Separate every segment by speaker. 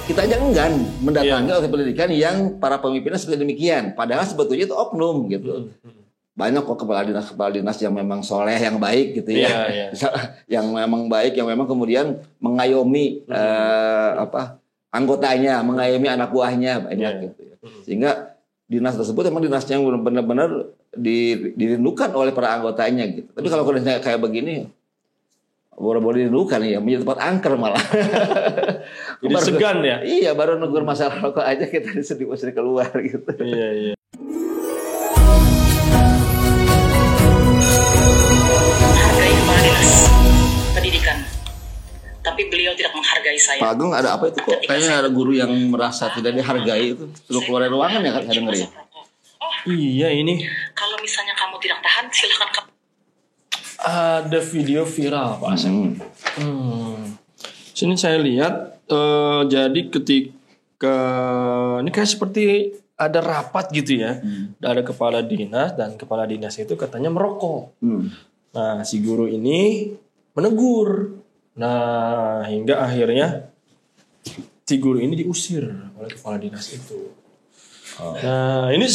Speaker 1: Kita aja enggan mendatangi oleh pendidikan yang para pemimpinnya seperti demikian. Padahal sebetulnya itu oknum gitu. Banyak kok kepala dinas yang memang soleh, yang baik gitu ya. Yang memang baik, yang memang kemudian mengayomi anggotanya, mengayomi anak buahnya banyak gitu ya. Sehingga dinas tersebut memang dinas yang benar-benar dirindukan oleh para anggotanya gitu. Tapi kalau kondisinya kayak begini, boleh dirindukan ya, menjadi tempat angker malah.
Speaker 2: Jadi segan ya?
Speaker 1: Iya, baru negur masalah rokok aja kita mesti keluar gitu.
Speaker 2: Iya.
Speaker 3: Hargai kepala dinas pendidikan, tapi beliau tidak menghargai saya.
Speaker 1: Pak Agung, ada apa itu kok? Kayaknya ada guru yang merasa tidak dihargai itu. Suruh keluar dari ruangan ya kan, saya dengar ya?
Speaker 2: Iya ini.
Speaker 3: Kalau misalnya kamu tidak tahan, silakan.
Speaker 2: Ada video viral Pak Asep. Sini saya lihat, jadi ketika ini kayak seperti ada rapat gitu ya, ada kepala dinas dan kepala dinas itu katanya merokok. Nah si guru ini menegur. Nah hingga akhirnya si guru ini diusir oleh kepala dinas itu. Nah ini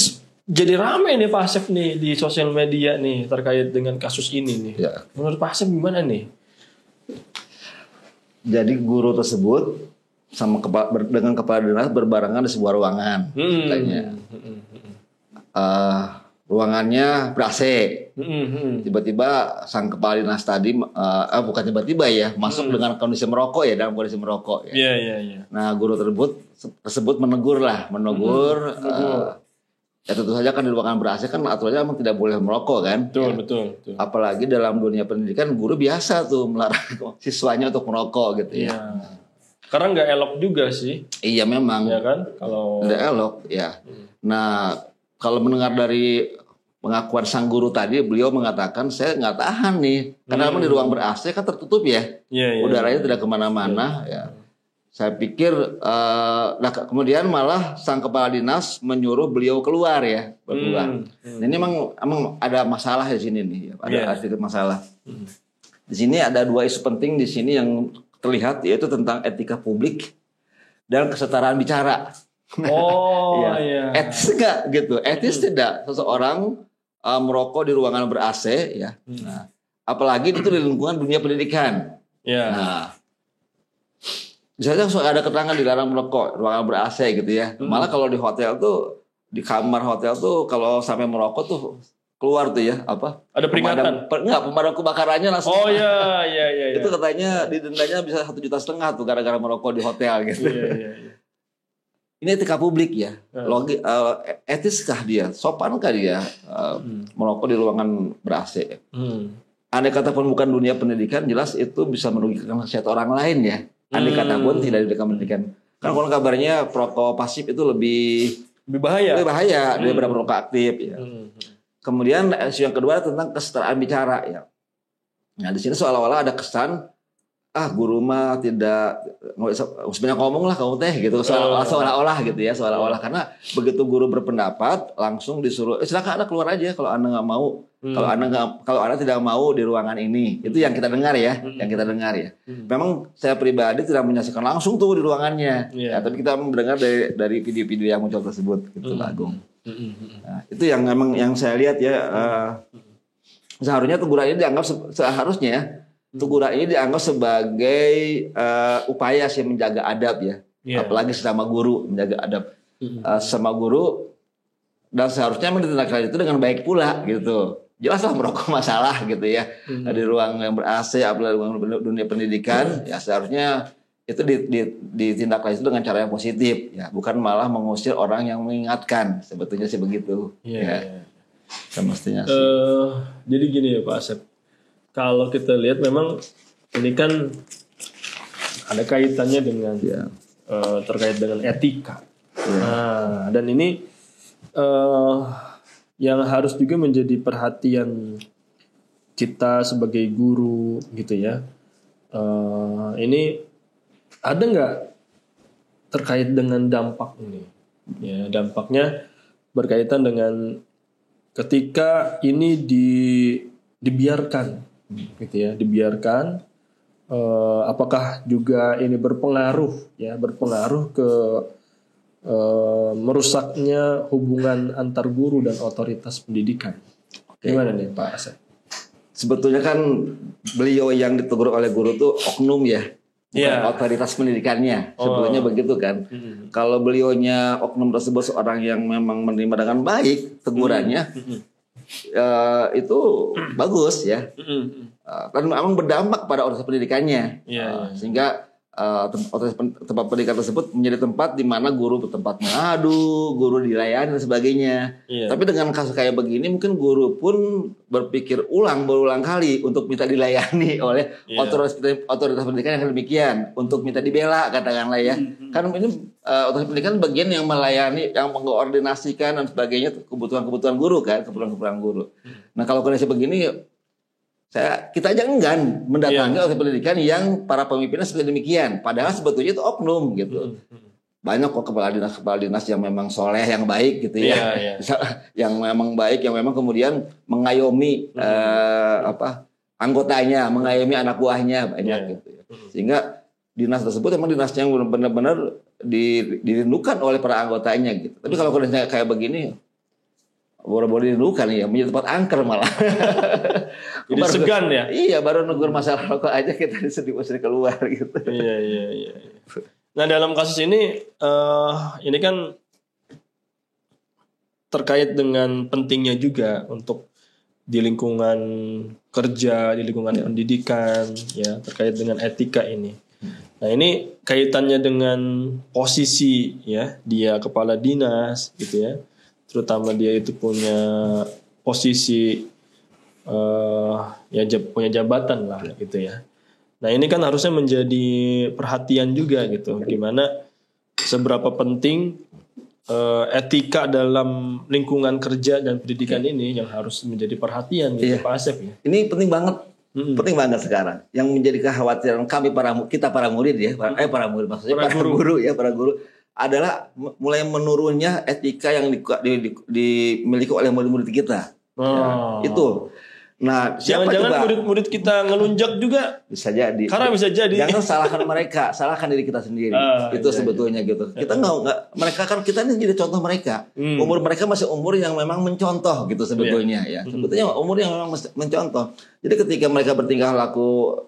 Speaker 2: jadi ramai nih Pak Asep nih di sosial media nih terkait dengan kasus ini nih. Ya. Menurut Pak Asep gimana nih?
Speaker 1: Jadi guru tersebut dengan kepala dinas berbarengan di sebuah ruangan. Ruangannya ber-AC. Tiba-tiba sang kepala dinas tadi, bukan tiba-tiba ya, masuk dengan kondisi merokok ya, dalam kondisi merokok ya.
Speaker 2: Iya.
Speaker 1: Nah guru tersebut menegur. Ya tentu saja kan di ruangan ber-AC kan aturannya memang tidak boleh merokok kan.
Speaker 2: Betul.
Speaker 1: Apalagi dalam dunia pendidikan guru biasa tuh melarang siswanya untuk merokok gitu ya.
Speaker 2: Karena nggak elok juga sih.
Speaker 1: Iya memang.
Speaker 2: Ya kan kalau
Speaker 1: nggak elok ya. Nah kalau mendengar dari pengakuan sang guru tadi, beliau mengatakan saya nggak tahan nih karena memang di ruang ber-AC kan tertutup ya. Udaranya tidak kemana-mana ya. Saya pikir, kemudian malah sang kepala dinas menyuruh beliau keluar ya, berkeluar. Ini emang ada masalah di sini nih, ada sedikit masalah. Di sini ada dua isu penting di sini yang terlihat, yaitu tentang etika publik dan kesetaraan bicara. Etis enggak gitu? Etis tidak seseorang merokok di ruangan ber-AC ya. Nah, apalagi itu di lingkungan dunia pendidikan. Nah, misalnya ada keterangan dilarang merokok, ruangan ber-AC gitu ya. Malah kalau di hotel tuh, di kamar hotel tuh kalau sampai merokok tuh keluar tuh ya apa?
Speaker 2: Ada peringatan?
Speaker 1: Pemadam kebakarannya langsung.
Speaker 2: Iya.
Speaker 1: Itu katanya didendanya bisa 1,5 juta tuh gara-gara merokok di hotel gitu.
Speaker 2: Iya.
Speaker 1: Ini etika publik ya. Etiskah dia? Sopankah dia merokok di ruangan ber-AC? Andai kata pun bukan dunia pendidikan, jelas itu bisa merugikan kesehatan orang lain ya. Andai kata pun tidak di pendidikan. Karena kalau kabarnya perokok pasif itu lebih bahaya daripada perokok aktif ya. Kemudian isu yang kedua tentang kesetaraan bicara ya. Nah di sini seolah-olah ada kesan guru mah tidak sebanyak ngomong lah kamu teh gitu, seolah-olah gitu ya, seolah-olah karena begitu guru berpendapat langsung disuruh silakan Anda keluar aja kalau Anda nggak mau. Kalau Anda tidak mau di ruangan ini, itu yang kita dengar ya, Memang saya pribadi tidak menyaksikan langsung tuh di ruangannya, tapi kita mendengar dari video-video yang muncul tersebut, gitu Pak Agung. Nah, itu yang memang yang saya lihat ya, seharusnya teguran ini dianggap teguran ini dianggap sebagai upaya sih menjaga adab ya, apalagi sesama guru menjaga adab sama guru, dan seharusnya ditindaklanjuti itu dengan baik pula gitu. Jelaslah merokok masalah gitu ya di ruang yang ber-AC, apalagi ruang dunia pendidikan ya seharusnya itu ditindaklanjuti dengan cara yang positif ya, bukan malah mengusir orang yang mengingatkan, sebetulnya sih begitu. Semestinya sih.
Speaker 2: Jadi gini ya Pak Asep, kalau kita lihat memang ini kan ada kaitannya dengan terkait dengan etika. Nah, dan ini yang harus juga menjadi perhatian kita sebagai guru gitu ya. Ini ada nggak terkait dengan dampak ini? Ya, dampaknya berkaitan dengan ketika ini dibiarkan gitu ya, dibiarkan apakah juga ini berpengaruh ke merusaknya hubungan antar guru dan otoritas pendidikan? Gimana nih Pak Asep?
Speaker 1: Sebetulnya kan beliau yang ditegur oleh guru tuh oknum ya, bukan otoritas pendidikannya. Sebetulnya begitu kan. Kalau beliaunya oknum tersebut seorang yang memang menerima dengan baik tegurannya, itu bagus ya. Dan memang berdampak pada otoritas pendidikannya, sehingga tempat pendidikan tersebut menjadi tempat di mana guru bertempat mengadu, guru dilayani dan sebagainya. Tapi dengan kasus kayak begini mungkin guru pun berpikir berulang kali untuk minta dilayani oleh otoritas pendidikan yang demikian, untuk minta dibela katakanlah ya. Kan ini otoritas pendidikan bagian yang melayani, yang mengkoordinasikan dan sebagainya kebutuhan guru kan, kebutuhan guru. Nah kalau kondisi begini kita aja enggan mendatangi oleh pendidikan yang para pemimpinnya seperti demikian. Padahal sebetulnya itu oknum gitu. Banyak kok kepala dinas yang memang soleh, yang baik gitu ya. Yang memang baik, yang memang kemudian mengayomi anggotanya, mengayomi anak buahnya banyak gitu ya. Sehingga dinas tersebut memang dinas yang benar-benar dirindukan oleh para anggotanya gitu. Tapi kalau kondisinya kayak begini, boleh dirindukan ya, menjadi tempat angker malah.
Speaker 2: Jadi segan ya?
Speaker 1: Iya, baru negur masalah rokok aja kita diusir keluar gitu.
Speaker 2: Iya. Nah dalam kasus ini kan terkait dengan pentingnya juga untuk di lingkungan kerja, di lingkungan pendidikan, ya terkait dengan etika ini. Nah ini kaitannya dengan posisi ya, dia kepala dinas gitu ya, terutama dia itu punya posisi punya jabatan lah gitu ya. Nah ini kan harusnya menjadi perhatian juga gitu, gimana seberapa penting etika dalam lingkungan kerja dan pendidikan ini yang harus menjadi perhatian gitu Pak Asep ya.
Speaker 1: Ini penting banget, penting banget sekarang. Yang menjadi kekhawatiran kami para murid ya, para guru adalah mulai menurunnya etika yang dimiliki oleh murid-murid kita. Ya, itu. Nah,
Speaker 2: jangan-jangan murid-murid kita ngelunjak juga
Speaker 1: bisa jadi.
Speaker 2: Karena bisa jadi.
Speaker 1: Jangan salahkan mereka, salahkan diri kita sendiri. Itu sebetulnya gitu. Kita mereka kan kita ini jadi contoh mereka. Umur mereka masih umur yang memang mencontoh gitu sebetulnya ya. Sebetulnya umur yang memang mencontoh. Jadi ketika mereka bertingkah laku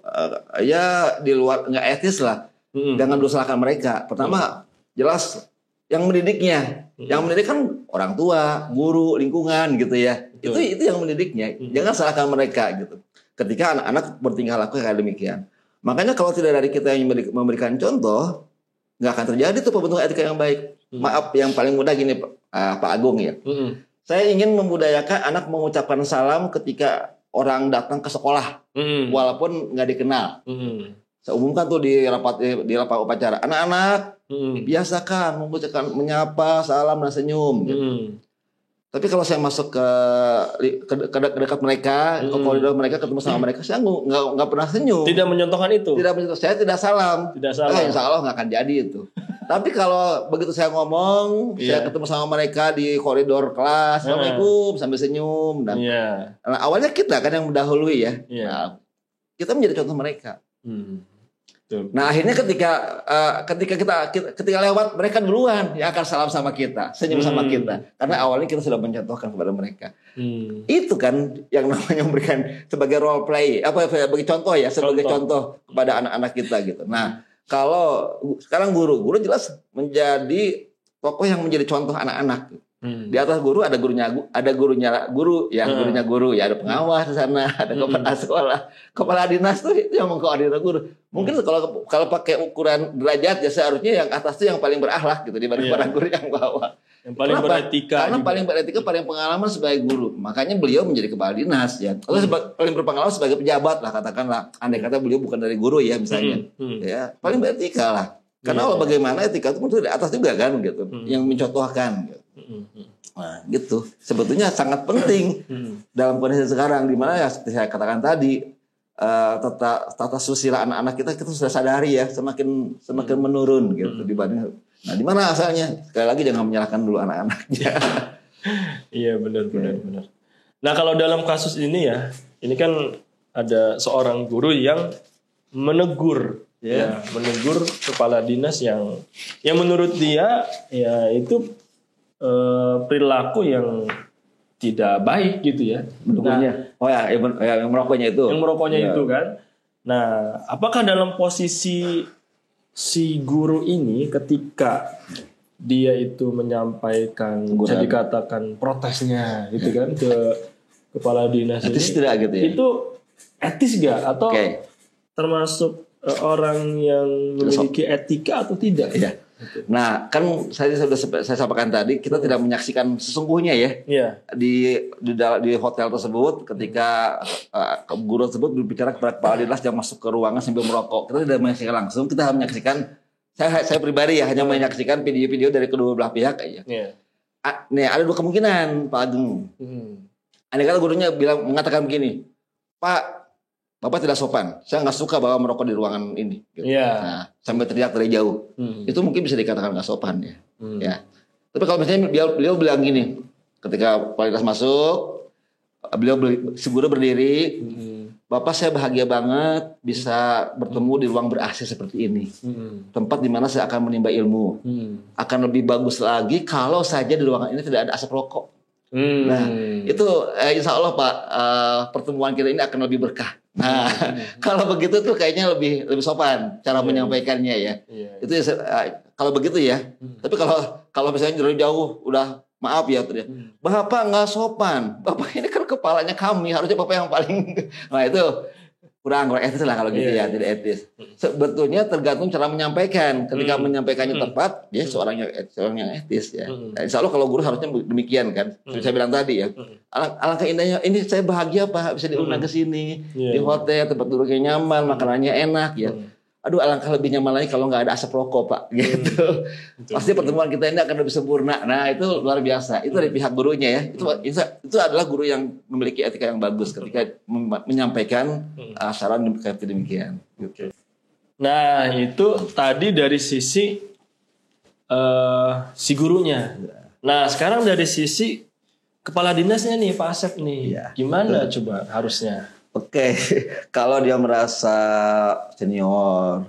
Speaker 1: di luar nggak etis lah. Jangan dulu salahkan mereka. Pertama, jelas yang mendidiknya. Yang mendidik kan orang tua, guru, lingkungan gitu ya. Itu yang mendidiknya. Jangan salahkan mereka gitu. Ketika anak-anak bertingkah laku kayak demikian. Makanya kalau tidak dari kita yang memberikan contoh, nggak akan terjadi tuh pembentukan etika yang baik. Maaf, yang paling mudah gini Pak Agung ya. Saya ingin membudayakan anak mengucapkan salam ketika orang datang ke sekolah, walaupun nggak dikenal. Saya umumkan tuh di rapat upacara, anak-anak biasakan mengucapkan menyapa, salam dan senyum. Gitu. Tapi kalau saya masuk ke dekat mereka, ke koridor mereka, ketemu sama mereka, saya nggak pernah senyum.
Speaker 2: Tidak mencontohkan itu.
Speaker 1: Saya tidak salam. Insya Allah nggak akan jadi itu. Tapi kalau begitu saya ngomong, saya ketemu sama mereka di koridor kelas, assalamualaikum sambil senyum dan nah, awalnya kita kan yang mendahului ya. Nah, kita menjadi contoh mereka. Nah akhirnya ketika lewat mereka duluan yang akan salam sama kita, senyum sama kita, karena awalnya kita sudah mencontohkan kepada mereka. Itu kan yang namanya memberikan sebagai role play, sebagai contoh ya, sebagai contoh kepada anak-anak kita gitu. Nah kalau sekarang guru jelas menjadi tokoh yang menjadi contoh anak-anak. Di atas guru ada gurunya guru, ya ada pengawas di sana, ada kepala sekolah, kepala dinas tuh itu yang mengkoordinir guru. Mungkin kalau pakai ukuran derajat ya seharusnya yang atas itu yang paling berakhlak gitu dibanding para guru yang bawah.
Speaker 2: Yang paling beretika.
Speaker 1: Karena paling beretika, paling pengalaman sebagai guru. Makanya beliau menjadi kepala dinas ya. Kalau paling berpengalaman sebagai pejabat lah katakanlah. Andai kata beliau bukan dari guru ya misalnya. Ya, paling beretika lah. Karena bagaimana etika itu di atas juga kan gitu. Yang mencontohkan gitu. Nah, gitu. Sebetulnya sangat penting dalam kondisi sekarang di mana ya seperti saya katakan tadi tata susila anak-anak kita sudah sadari ya semakin menurun gitu dibanding. Nah, di mana asalnya? Sekali lagi jangan menyalahkan dulu anak-anaknya.
Speaker 2: Iya benar. Nah, kalau dalam kasus ini ya, ini kan ada seorang guru yang menegur menegur kepala dinas yang menurut dia ya itu perilaku yang tidak baik gitu ya.
Speaker 1: Menegurnya. Yang merokoknya itu.
Speaker 2: Yang merokoknya itu kan. Nah, apakah dalam posisi si guru ini ketika dia itu menyampaikan bisa dikatakan protesnya gitu kan ke kepala dinas
Speaker 1: etis tidak gitu ya?
Speaker 2: Itu etis gak atau termasuk orang yang memiliki etika atau tidak?
Speaker 1: Ya. Nah, kan saya sampaikan tadi kita tidak menyaksikan sesungguhnya ya. Di hotel tersebut ketika guru tersebut berbicara kepada kepala dinas yang masuk ke ruangan sambil merokok. Kita tidak menyaksikan langsung, kita hanya menyaksikan saya pribadi ya hanya menyaksikan video-video dari kedua belah pihak aja. Nih ada dua kemungkinan, Pak Ageng. Andai kata gurunya mengatakan begini, Pak, Bapak tidak sopan. Saya nggak suka bawa merokok di ruangan ini. Gitu. Nah, sambil teriak dari jauh. Itu mungkin bisa dikatakan nggak sopan ya. Ya. Tapi kalau misalnya beliau bilang gini, ketika kualitas masuk, si guru berdiri, Bapak saya bahagia banget bisa bertemu di ruang ber-AC seperti ini. Tempat di mana saya akan menimba ilmu. Akan lebih bagus lagi kalau saja di ruangan ini tidak ada asap rokok. Nah, itu insya Allah Pak, pertemuan kita ini akan lebih berkah. Nah, kalau begitu tuh kayaknya lebih sopan cara menyampaikannya ya. Itu kalau begitu ya. Tapi kalau misalnya jauh udah maaf ya, Bapak nggak sopan. Bapak ini kan kepalanya kami, harusnya Bapak yang paling. Nah itu kurang etis lah kalau gitu ya, tidak etis. Sebetulnya tergantung cara menyampaikan. Ketika menyampaikannya tepat, dia seorang yang etis ya. Nah, insya Allah kalau guru harusnya demikian kan. Seperti saya bilang tadi ya. Alangkah indahnya, ini saya bahagia Pak bisa diundang ke sini di hotel, tempat duduknya nyaman, makanannya enak ya. Aduh, alangkah lebih nyaman lagi kalau nggak ada asap rokok Pak gitu. Pasti pertemuan kita ini akan lebih sempurna. Nah itu luar biasa. Itu dari pihak gurunya ya. Itu adalah guru yang memiliki etika yang bagus ketika menyampaikan saran demikian. Gitu.
Speaker 2: Nah itu tadi dari sisi si gurunya. Nah sekarang dari sisi kepala dinasnya nih Pak Asep nih. Gimana coba harusnya?
Speaker 1: Oke, kalau dia merasa senior,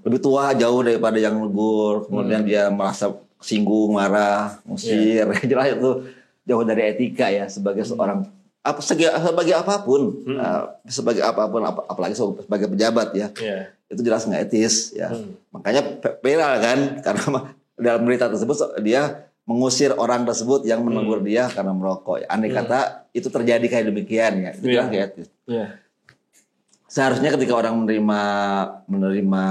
Speaker 1: lebih tua jauh daripada yang negur, kemudian dia merasa singgung, marah, musir, jelas itu jauh dari etika ya sebagai seorang sebagai apapun, apalagi sebagai pejabat ya, itu jelas nggak etis ya. Makanya viral kan, karena dalam berita tersebut dia mengusir orang tersebut yang menegur dia karena merokok. Andai kata itu terjadi kayak demikian ya, itu jelas nggak etis. Seharusnya ketika orang menerima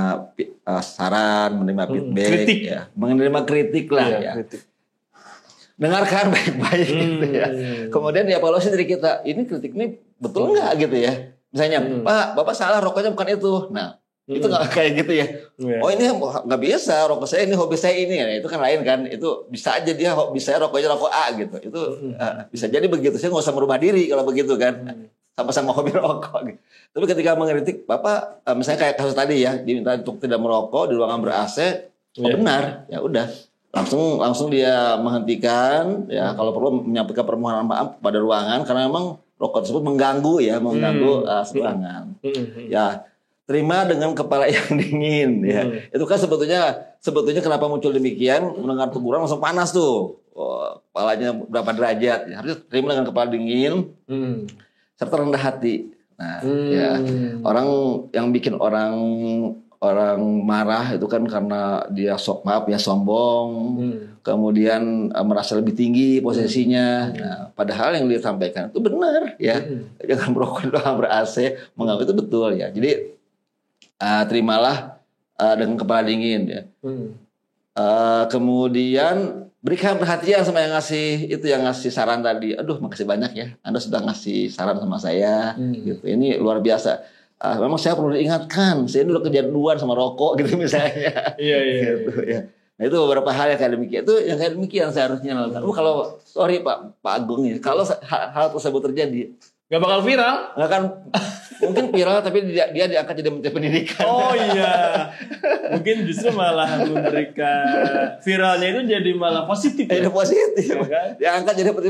Speaker 1: saran, menerima feedback,
Speaker 2: kritik.
Speaker 1: Ya, menerima kritik lah ya. Kritik. Dengarkan baik-baik gitu ya. Kemudian dievaluasi dari kita, ini kritik ini betul nggak gitu ya? Misalnya, Pak, Bapak salah, rokoknya bukan itu. Nah, itu nggak kayak gitu ya. Oh ini nggak bisa, rokok saya ini, hobi saya ini. Nah, itu kan lain kan. Itu bisa aja dia hobi saya rokoknya rokok A gitu. Itu bisa jadi begitu. Saya nggak usah merubah diri kalau begitu kan. Sama-sama hobi rokok gitu. Tapi ketika mengkritik Bapak, misalnya kayak kasus tadi ya, diminta untuk tidak merokok di ruangan ber-AC, benar, ya udah. Langsung dia menghentikan ya, kalau perlu menyampaikan permohonan maaf pada ruangan karena memang rokok tersebut mengganggu ruangan. Ya, terima dengan kepala yang dingin ya. Itu kan sebetulnya kenapa muncul demikian, mendengar teguran langsung panas tuh. Kepalanya berapa derajat ya. Harus terima dengan kepala dingin. Serta rendah hati. Nah, ya orang yang bikin orang marah itu kan karena dia sombong, kemudian merasa lebih tinggi posisinya. Nah, padahal yang dia sampaikan itu benar ya. Jangan merokok doang ber-AC, menganggap itu betul ya. Jadi terimalah dengan kepala dingin ya. Kemudian berikan perhatian sama yang ngasih saran tadi. Aduh, makasih banyak ya. Anda sudah ngasih saran sama saya. Gitu. Ini luar biasa. Memang saya perlu diingatkan. Saya ini udah kejadian sama rokok gitu misalnya. Gitu, ya. Nah itu beberapa hal yang kayak demikian. Itu yang kayak demikian seharusnya. Kalau sorry Pak Agung ya, kalau hal tersebut terjadi,
Speaker 2: Nggak bakal viral?
Speaker 1: Nggak kan, mungkin viral tapi dia diangkat jadi Menteri Pendidikan.
Speaker 2: Oh iya, mungkin justru malah memberikan viralnya itu jadi malah positif.
Speaker 1: Jadi positif.
Speaker 2: Ya kan?
Speaker 1: Diangkat jadi Menteri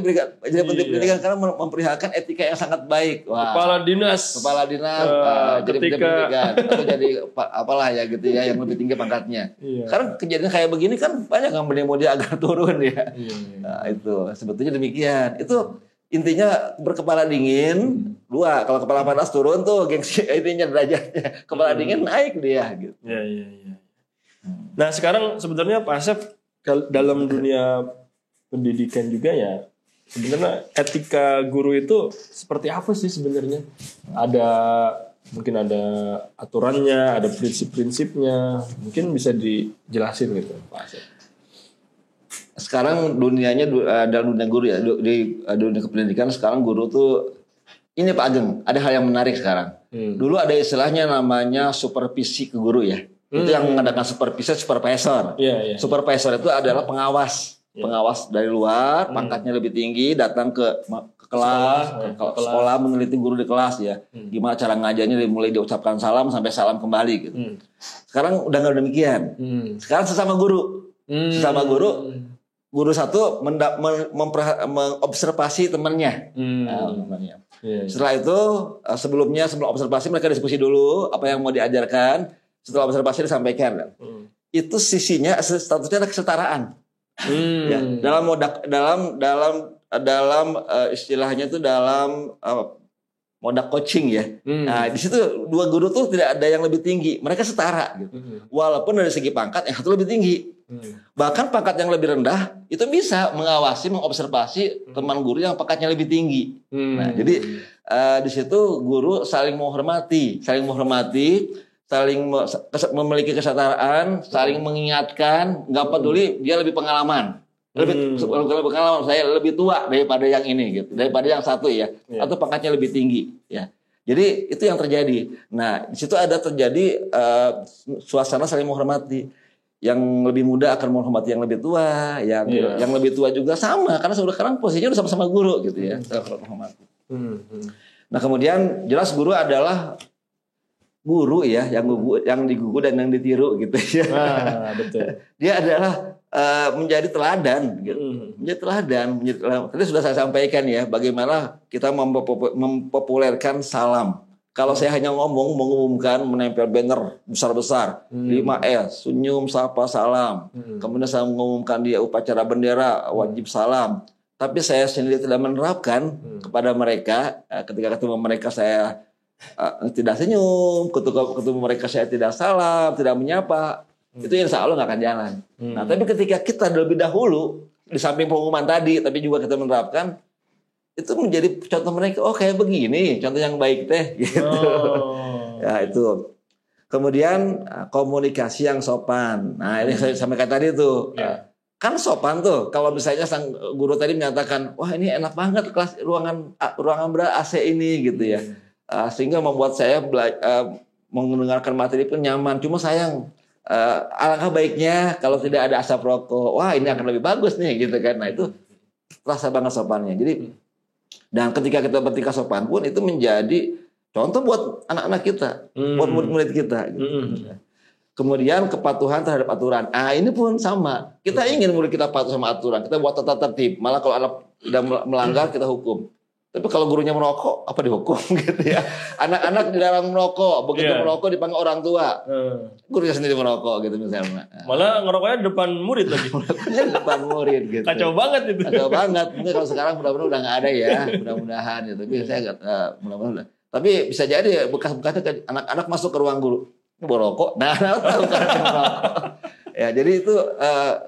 Speaker 1: Pendidikan karena memperlihatkan etika yang sangat baik. Wah.
Speaker 2: Kepala dinas
Speaker 1: jadi Menteri Pendidikan atau jadi apalah ya gitu ya yang lebih tinggi pangkatnya.
Speaker 2: Iya.
Speaker 1: Sekarang kejadian kayak begini kan banyak yang berdemo dia agar turun ya.
Speaker 2: Iya.
Speaker 1: Nah, itu sebetulnya demikian. Itu intinya berkepala dingin. Dua, kalau kepala panas turun tuh gengsi intinya derajatnya. Kepala dingin naik dia gitu.
Speaker 2: Iya. Nah, sekarang sebenarnya Pak Asep dalam dunia pendidikan juga ya, sebenarnya etika guru itu seperti apa sih sebenarnya? Mungkin ada aturannya, ada prinsip-prinsipnya. Mungkin bisa dijelasin gitu Pak Asep.
Speaker 1: Sekarang dunianya dalam dunia guru ya, di dunia kependidikan sekarang guru tuh ini Pak Ageng, ada hal yang menarik sekarang. Dulu ada istilahnya namanya supervisi ke guru ya. Itu yang mengadakan supervisor.
Speaker 2: Yeah.
Speaker 1: Supervisor itu adalah pengawas. Pengawas dari luar, pangkatnya lebih tinggi, datang ke kelas, sekolah meneliti guru di kelas ya. Gimana cara ngajarnya mulai diucapkan salam sampai salam kembali gitu. Sekarang udah nggak demikian. Sekarang sesama guru. Guru satu mengobservasi temannya. Setelah itu sebelum observasi mereka diskusi dulu apa yang mau diajarkan. Setelah observasi disampaikan. Itu sisinya statusnya ada kesetaraan. Ya, dalam istilahnya itu dalam moda coaching ya. Nah, di situ dua guru tuh tidak ada yang lebih tinggi. Mereka setara gitu. Walaupun dari segi pangkat yang satu lebih tinggi. Bahkan pangkat yang lebih rendah itu bisa mengobservasi teman guru yang pangkatnya lebih tinggi. Nah, jadi di situ guru saling menghormati, saling memiliki kesetaraan, saling mengingatkan, nggak peduli dia lebih pengalaman. Lebih pengalaman, saya lebih tua daripada yang ini gitu, daripada yang satu ya, atau pangkatnya lebih tinggi ya. Jadi itu yang terjadi. Nah, di situ ada terjadi suasana saling menghormati. Yang lebih muda akan menghormati yang lebih tua, yang lebih tua juga sama karena sekarang posisinya udah sama-sama guru gitu ya. Nah, kemudian jelas guru adalah guru ya, yang digugu dan yang ditiru gitu ya.
Speaker 2: Betul.
Speaker 1: Dia adalah menjadi teladan gitu. Menjadi teladan. Tadi sudah saya sampaikan ya, bagaimana kita mempopulerkan salam. Kalau saya hanya mengumumkan, menempel banner besar-besar 5S, senyum, sapa, salam. Kemudian saya mengumumkan dia upacara bendera, wajib salam. Tapi saya sendiri tidak menerapkan kepada mereka. Ketika ketemu mereka saya tidak senyum, ketemu mereka saya tidak salam, tidak menyapa. Itu insya Allah nggak akan jalan. Nah, tapi ketika kita lebih dahulu di samping pengumuman tadi, tapi juga kita menerapkan, itu menjadi contoh mereka. Oh, kayak begini, contoh yang baik teh, gitu. Ya itu. Kemudian komunikasi yang sopan. Nah, ini saya sampaikan tadi tuh. Kan sopan tuh. Kalau misalnya sang guru tadi menyatakan, wah ini enak banget kelas ruangan ber AC ini, gitu ya. Sehingga membuat saya mendengarkan materi pun nyaman. Cuma sayang. Alangkah baiknya kalau tidak ada asap rokok. Wah, ini akan lebih bagus nih, gitu kan. Nah, itu terasa banget sopannya. Jadi dan ketika kita bertingkah sopan pun itu menjadi contoh buat anak-anak kita, buat murid-murid kita. Gitu. Kemudian kepatuhan terhadap aturan. Ini pun sama. Kita ingin murid kita patuh sama aturan. Kita buat tata tertib. Malah kalau anak sudah melanggar kita hukum. Tapi kalau gurunya merokok, apa dihukum gitu ya? Anak-anak dilarang merokok, begitu merokok dipanggil orang tua. Gurunya sendiri merokok gitu misalnya.
Speaker 2: Malah ngerokoknya depan murid lagi.
Speaker 1: Merokoknya depan murid gitu.
Speaker 2: Kacau banget itu.
Speaker 1: Kacau banget. Mungkin kalau sekarang mudah-mudahan udah nggak ada ya, mudah-mudahan ya. Tapi saya nggak, mudah-mudahan. Tapi bisa jadi bekas-bekasnya anak-anak masuk ke ruang guru, merokok. Nah, tahu kan merokok. Ya, jadi itu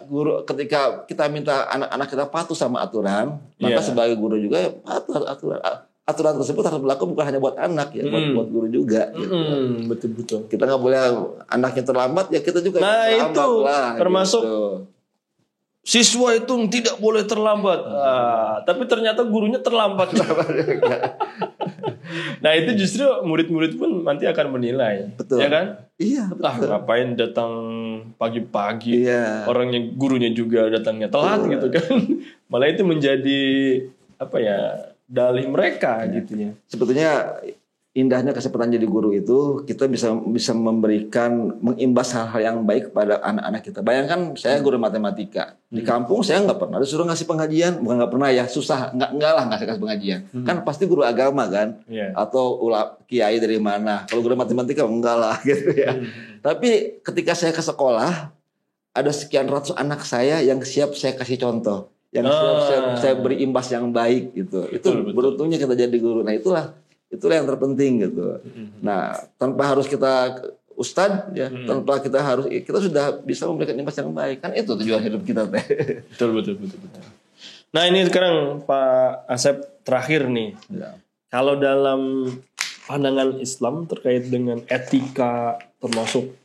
Speaker 1: guru ketika kita minta anak-anak kita patuh sama aturan, maka sebagai guru juga ya patuh aturan. Aturan tersebut harus berlaku bukan hanya buat anak ya, buat guru juga. Gitu.
Speaker 2: Betul.
Speaker 1: Kita nggak boleh anaknya terlambat ya kita juga.
Speaker 2: Nah
Speaker 1: terlambat
Speaker 2: itu
Speaker 1: lah,
Speaker 2: termasuk
Speaker 1: gitu.
Speaker 2: Siswa itu tidak boleh terlambat. Tapi ternyata gurunya terlambat. Nah itu justru murid-murid pun nanti akan menilai.
Speaker 1: Betul.
Speaker 2: Ya kan?
Speaker 1: Iya betul.
Speaker 2: Ngapain datang pagi-pagi?
Speaker 1: Iya.
Speaker 2: Orangnya gurunya juga datangnya telat gitu kan. Malah itu menjadi apa ya? dalih mereka gitu ya.
Speaker 1: Sebetulnya indahnya kesempatan jadi guru itu kita bisa mengimbas hal-hal yang baik kepada anak-anak kita. Bayangkan saya guru matematika di kampung, saya nggak pernah disuruh ngasih pengajian, bukan nggak pernah ya, susah nggak lah ngasih pengajian. Kan pasti guru agama kan, atau kiai dari mana. Kalau guru matematika enggak lah gitu ya. Tapi ketika saya ke sekolah, ada sekian ratus anak saya yang siap saya kasih contoh, yang siap saya beri imbas yang baik gitu. Itu beruntungnya kita jadi guru. Nah itulah yang terpenting gitu. Nah, tanpa harus kita ustad ya, tanpa kita sudah bisa memberikan imbas yang baik. Kan itu tujuan hidup kita teh.
Speaker 2: Betul. Nah, ini sekarang Pak Asep terakhir nih. Ya. Kalau dalam pandangan Islam terkait dengan etika termasuk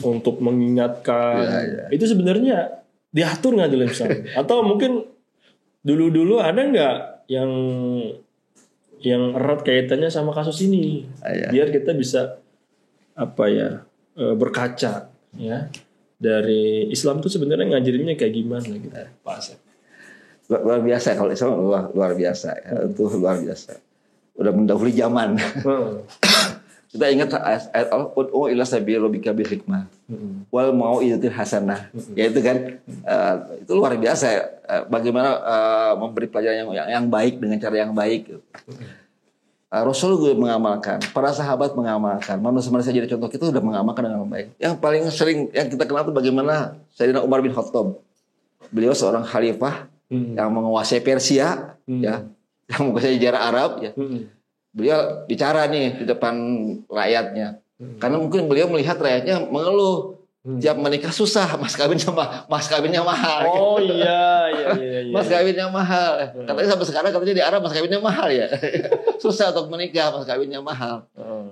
Speaker 2: untuk mengingatkan, itu sebenarnya diatur nggak dalam Islam? Atau mungkin dulu ada nggak yang erat kaitannya sama kasus ini, biar kita bisa berkaca ya dari Islam itu sebenarnya ngajarinnya kayak gimana gitu, Pak Asep.
Speaker 1: Luar biasa kalau Islam, luar biasa ya. Itu luar biasa, udah mendahului zaman. Kita ingat ayat Allah, ud'u ila sabili rabbika bil hikmah wal mau'izatil hasanah. Ya itu kan itu luar biasa bagaimana memberi pelajaran yang baik dengan cara yang baik. Rasul juga mengamalkan, para sahabat mengamalkan, manusia jadi contoh kita sudah mengamalkan dengan baik. Yang paling sering yang kita kenal itu bagaimana Sayyidina Umar bin Khattab. Beliau seorang khalifah yang menguasai Persia ya, yang menguasai sejarah Arab ya. Beliau bicara nih di depan rakyatnya. Karena mungkin beliau melihat rakyatnya mengeluh. Tiap menikah susah, mas kawinnya mahal.
Speaker 2: Oh iya.
Speaker 1: Mas kawinnya mahal. Katanya sampai sekarang katanya di Arab mas kawinnya mahal ya. Susah untuk menikah, mas kawinnya mahal.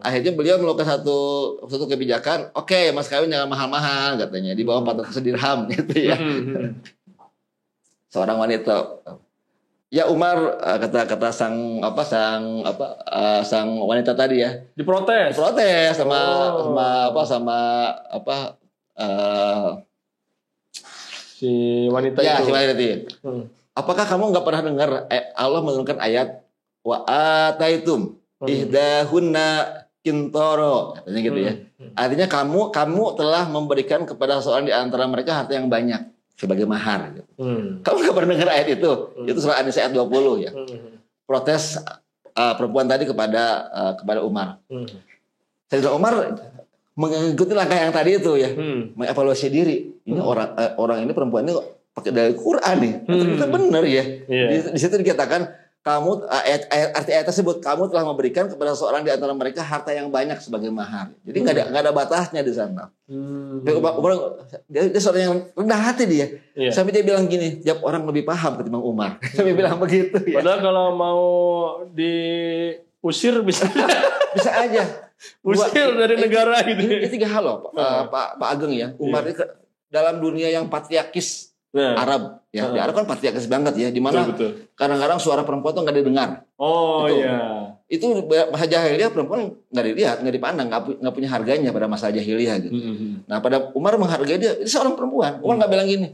Speaker 1: Akhirnya beliau melakukan satu kebijakan. Oke, mas kawin jangan mahal-mahal katanya. Di bawah 400 dirham gitu ya. Seorang wanita. Ya Umar, kata sang wanita tadi ya, diprotes sama
Speaker 2: si wanita
Speaker 1: ya,
Speaker 2: itu.
Speaker 1: Si wanita itu. Apakah kamu nggak pernah dengar Allah menurunkan ayat wa ataitum ihdahunna kintoro, katanya gitu ya. Artinya kamu telah memberikan kepada seorang di antara mereka harta yang banyak sebagai mahar. Gitu. Kamu nggak pernah dengar ayat itu? Itu surah An-Nisa ayat 20 ya. Protes perempuan tadi kepada Umar. Sayyidina Umar mengikuti langkah yang tadi itu ya, mengevaluasi diri. Ini orang ini, perempuan ini pakai dari Quran nih. Ternyata benar ya. Di situ dikatakan kamu arti ayat tersebut, kamu telah memberikan kepada seorang di antara mereka harta yang banyak sebagai mahar. Jadi nggak ada batasnya di sana. Dia seorang yang rendah hati dia. Sampai dia bilang gini, tiap orang lebih paham ketimbang Umar. Sampai bilang begitu. Ya.
Speaker 2: Padahal kalau mau diusir bisa
Speaker 1: aja.
Speaker 2: Usir dari negara gitu.
Speaker 1: Ini 3 hal loh, Pak Ageng ya. Umar ini dalam dunia yang patriarkis Arab ya. Di Arab kan patriarkis banget ya, di mana kadang-kadang suara perempuan tuh nggak didengar. Itu masa jahiliyah perempuan nggak dilihat, nggak dipandang, nggak punya harganya pada masa jahiliyah gitu. Nah pada Umar menghargai dia seorang perempuan. Umar nggak bilang gini,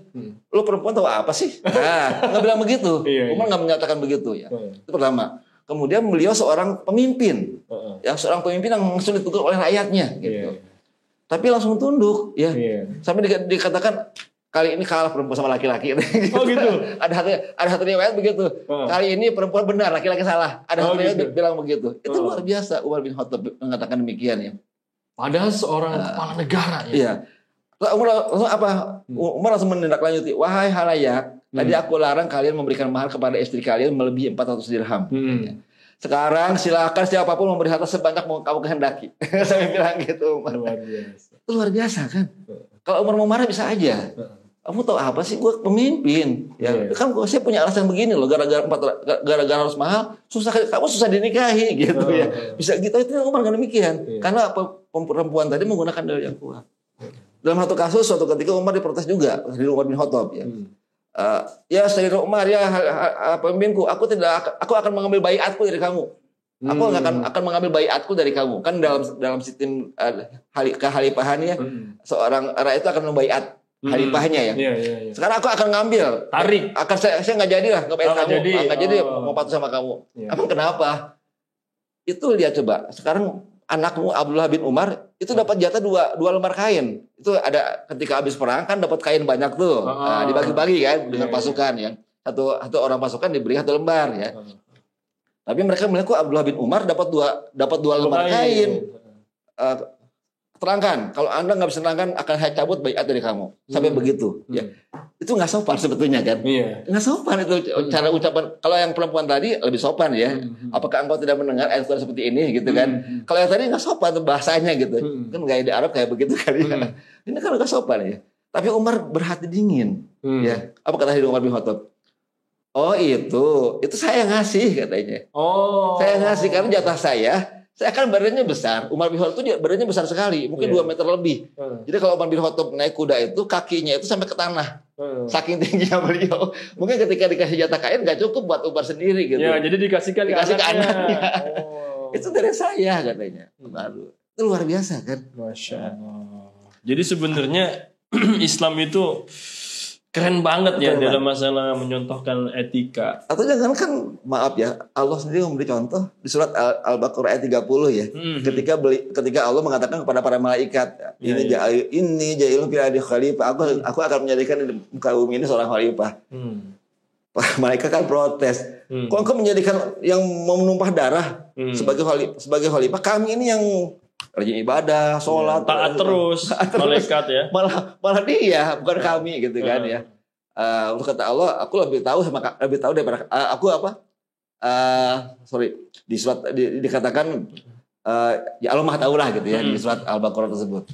Speaker 1: lu perempuan tahu apa sih? Nggak bilang begitu. Umar nggak menyatakan begitu ya. Itu pertama. Kemudian beliau seorang pemimpin, yang seorang pemimpin yang langsung ditegur oleh rakyatnya, gitu. Tapi langsung tunduk, ya. Sampai dikatakan kali ini kalah perempuan sama laki-laki.
Speaker 2: Oh gitu.
Speaker 1: Ada satu riwayat begitu. Kali ini perempuan benar, laki-laki salah. Ada satu riwayat bilang begitu. Itu luar biasa. Umar bin Khattab mengatakan demikian ya.
Speaker 2: Padahal seorang kepala negara ya.
Speaker 1: Iya. Umar langsung menindaklanjuti. Wahai halayak, tadi aku larang kalian memberikan mahar kepada istri kalian melebihi 400 dirham. Sekarang silakan siapapun memberi harta sebanyak mau kamu kehendaki. Saya bilang gitu. Itu luar biasa kan. Kalau Umar mau marah bisa aja. Kamu tahu apa sih? Gue pemimpin. Ya kan saya punya alasan begini loh. Gara-gara harus mahal, kamu susah dinikahi gitu ya. Bisa gitu itu Umar nggak demikian. Karena perempuan tadi menggunakan dalil yang kuat. Dalam satu kasus, suatu ketika Umar diprotes juga dari Umar bin Khattab ya. Ya Sayyidina Umar ya pemimpinku, aku akan mengambil baiatku dari kamu. Aku akan mengambil baiatku dari kamu. Kan dalam sistem kehalifahan ya, seorang rakyat itu akan membaiat Khalifahnya ya.
Speaker 2: Iya.
Speaker 1: Sekarang aku akan ngambil.
Speaker 2: Tarik.
Speaker 1: Saya nggak jadi lah, nggak bayar kamu. Nggak jadi mau patuh sama kamu.
Speaker 2: Iya.
Speaker 1: Emang kenapa? Itu lihat coba. Sekarang anakmu Abdullah bin Umar itu dapat jatah dua lembar kain. Itu ada ketika habis perang kan dapat kain banyak tuh. Nah, dibagi-bagi kan dengan pasukan ya. Satu orang pasukan diberi 1 lembar ya. Tapi mereka mengaku Abdullah bin Umar dapat dua lembar kain. Terangkan, kalau Anda nggak bisa terangkan akan saya cabut baiat dari kamu. Sampai begitu. Ya. Itu nggak sopan sebetulnya kan. Nggak sopan itu cara ucapan. Kalau yang perempuan tadi lebih sopan ya. Apakah engkau tidak mendengar ayat Quran seperti ini gitu kan. Kalau yang tadi nggak sopan tuh bahasanya gitu. Kan gaya di Arab kayak begitu kan ya. Ini kan nggak sopan ya. Tapi Umar berhati dingin. Ya. Apa kata Umar bin Khattab? Oh itu saya ngasih katanya. Saya ngasih karena jatah saya kan badannya besar. Umar bin Khattab itu badannya besar sekali, mungkin 2 meter lebih. Jadi kalau Umar bin Khattab naik kuda itu kakinya itu sampai ke tanah. Saking tingginya beliau. Mungkin ketika dikasih jatah kain nggak cukup buat Umar sendiri gitu.
Speaker 2: Ya, jadi dikasih ke anaknya.
Speaker 1: Itu dari saya katanya. Baru. Itu luar biasa kan.
Speaker 2: Masya Allah. Jadi sebenarnya Islam itu keren banget ya dalam masalah menyontohkan etika.
Speaker 1: Atau jangan kan maaf ya, Allah sendiri memberi contoh di surat Al-Baqarah ayat 30 ya. Ketika Allah mengatakan kepada para malaikat, ini ja'ilun fil ardi khalifah, aku akan menjadikan di muka bumi ini seorang khalifah. Malaikat kan protes. Kok engkau menjadikan yang mau menumpah darah sebagai khalifah, kami ini yang rajin ibadah, sholat,
Speaker 2: taat terus, malaikat ya.
Speaker 1: Malah dia, bukan kami gitu kan ya. Untuk kata Allah, aku lebih tahu daripada aku apa? Di surat dikatakan ya Allah Maha tahu lah gitu ya di surat Al-Baqarah tersebut.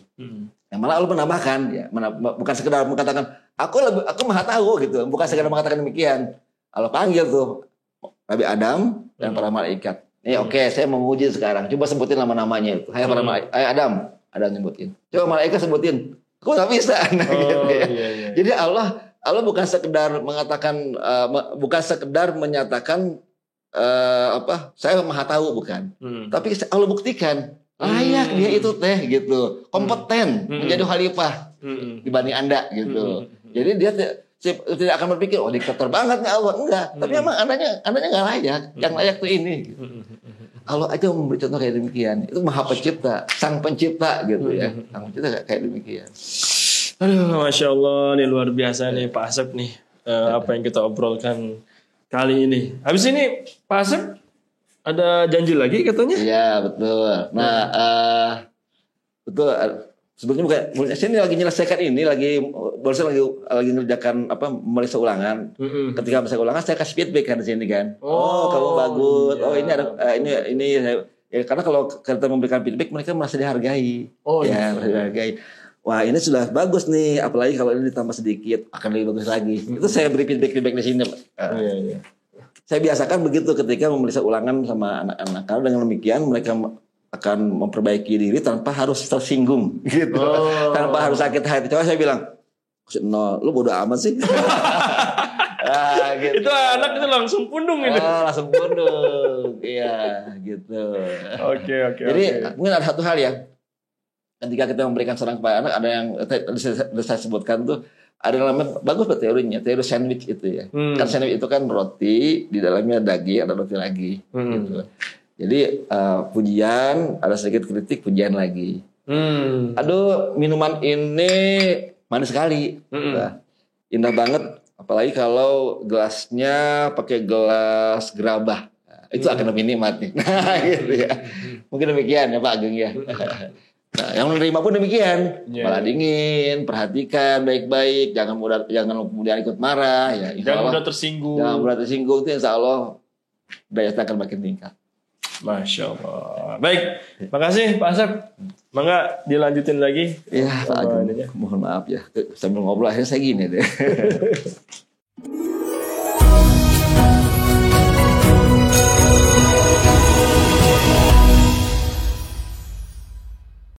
Speaker 1: Yang malah Allah menambahkan ya, bukan sekedar mengatakan aku Maha tahu gitu, bukan sekedar mengatakan demikian. Allah panggil tuh Nabi Adam dan para malaikat. Oke, saya mau uji sekarang. Coba sebutin nama-namanya itu. Hai Adam nyebutin. Coba malaikat sebutin. Aku nggak bisa. Gitu ya. Iya. Jadi Allah bukan sekedar mengatakan, bukan sekedar menyatakan saya Maha tahu bukan. Tapi Allah buktikan layak dia itu gitu, kompeten menjadi khalifah dibanding Anda gitu. Jadi dia tidak akan berpikir diktator banget nih Allah, enggak. Tapi emang andanya nggak layak. Yang layak tuh ini. Gitu. Allah aja memberi contoh kayak demikian. Itu Maha Pencipta, Sang Pencipta gitu ya. Sang Pencipta kayak demikian.
Speaker 2: Aduh, Masya Allah, ini luar biasa nih Pak Asep nih. Apa yang kita obrolkan kali ini. Habis ini Pak Asep ada janji lagi katanya?
Speaker 1: Iya betul. Nah betul. Sebetulnya bukan, saya ini lagi menyelesaikan barusan lagi ngerjakan memeriksa ulangan. Ketika memeriksa ulangan saya kasih feedback kan di sini kan. Kamu bagus. Iya. Ini ada ini ya, karena kalau kita memberikan feedback mereka merasa dihargai. Merasa dihargai. Wah, ini sudah bagus nih, apalagi kalau ini ditambah sedikit akan lebih bagus lagi. Itu saya beri feedback di sini.
Speaker 2: Iya.
Speaker 1: Saya biasakan begitu ketika memeriksa ulangan sama anak-anak. Karena dengan demikian mereka akan memperbaiki diri tanpa harus tersinggung gitu. Tanpa harus sakit hati. Coba saya bilang, lu bodo amat sih.
Speaker 2: Gitu. Itu anak itu langsung pundung itu.
Speaker 1: Langsung pundung. Iya, gitu.
Speaker 2: Oke.
Speaker 1: Jadi mungkin ada satu hal ya. Ketika kita memberikan saran kepada anak, ada yang saya sebutkan tuh, ada yang namanya bagus buat teorinya, teori sandwich itu ya. Kan sandwich itu kan roti, di dalamnya daging, ada roti lagi. Gitu. Jadi pujian, ada sedikit kritik, pujian lagi. Aduh, minuman ini manis sekali. Indah banget. Apalagi kalau gelasnya pakai gelas gerabah. Itu akan lebih nikmat nih. Nah, gitu ya. Mungkin demikian ya Pak Ageng ya. Nah, yang menerima pun demikian. Malah dingin, perhatikan baik-baik, jangan kemudian ikut marah ya.
Speaker 2: Jangan mudah tersinggung.
Speaker 1: Jangan mudah tersinggung, itu insya Allah daya akan makin meningkat.
Speaker 2: Masya Allah. Baik, makasih Pak Asep. Mangga dilanjutin lagi.
Speaker 1: Ya Pak Ageng, mohon maaf ya. Sambil ngobrol akhirnya saya gini deh.